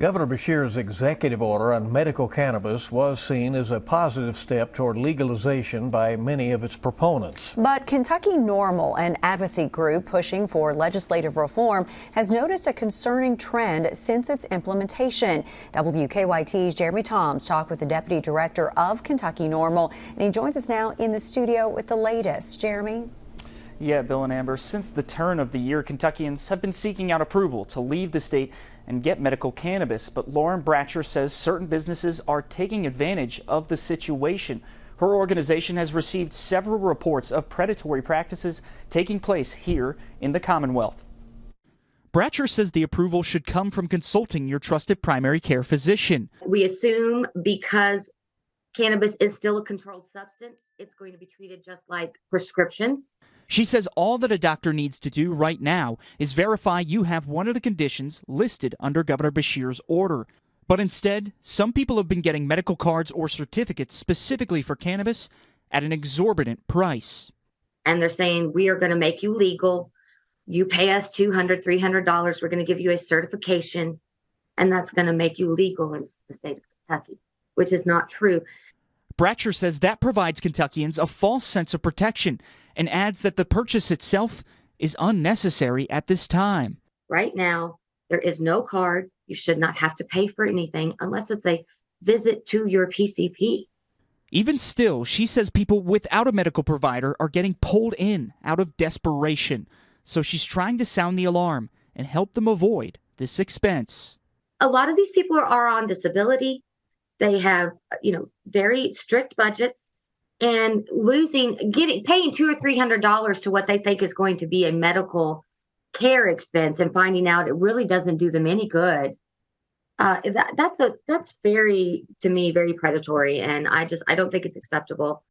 Governor Beshear's executive order on medical cannabis was seen as a positive step toward legalization by many of its proponents. But Kentucky NORML, an advocacy group pushing for legislative reform, has noticed a concerning trend since its implementation. WKYT's Jeremy Toms talked with the deputy director of Kentucky NORML, and he joins us now in the studio with the latest. Jeremy? Yeah, Bill and Amber, since the turn of the year, Kentuckians have been seeking out approval to leave the state and get medical cannabis. But Lauren Bratcher says certain businesses are taking advantage of the situation. Her organization has received several reports of predatory practices taking place here in the Commonwealth. Bratcher says the approval should come from consulting your trusted primary care physician. We assume because cannabis is still a controlled substance, it's going to be treated just like prescriptions. She says all that a doctor needs to do right now is verify you have one of the conditions listed under Governor Beshear's order. But instead, some people have been getting medical cards or certificates specifically for cannabis at an exorbitant price. And they're saying, we are going to make you legal. You pay us $200, $300. We're going to give you a certification, and that's going to make you legal in the state of Kentucky, which is not true. Bratcher says that provides Kentuckians a false sense of protection and adds that the purchase itself is unnecessary at this time. Right now, there is no card. You should not have to pay for anything unless it's a visit to your PCP. Even still, she says people without a medical provider are getting pulled in out of desperation. So she's trying to sound the alarm and help them avoid this expense. A lot of these people are on disability. They have, very strict budgets, and paying $200 or $300 to what they think is going to be a medical care expense and finding out it really doesn't do them any good. That's very, to me, very predatory, and I don't think it's acceptable.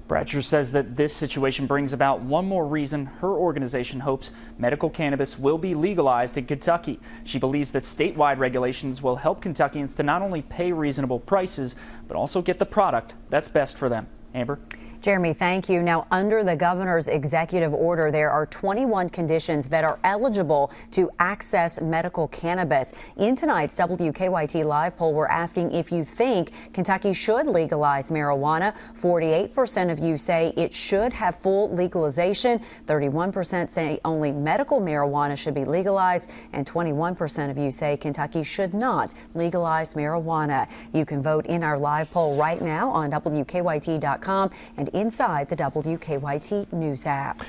Bratcher says that this situation brings about one more reason her organization hopes medical cannabis will be legalized in Kentucky. She believes that statewide regulations will help Kentuckians to not only pay reasonable prices, but also get the product that's best for them. Amber? Jeremy, thank you. Now, under the governor's executive order, there are 21 conditions that are eligible to access medical cannabis. In tonight's WKYT live poll, we're asking if you think Kentucky should legalize marijuana. 48% of you say it should have full legalization. 31% say only medical marijuana should be legalized. And 21% of you say Kentucky should not legalize marijuana. You can vote in our live poll right now on WKYT.com and inside the WKYT News app.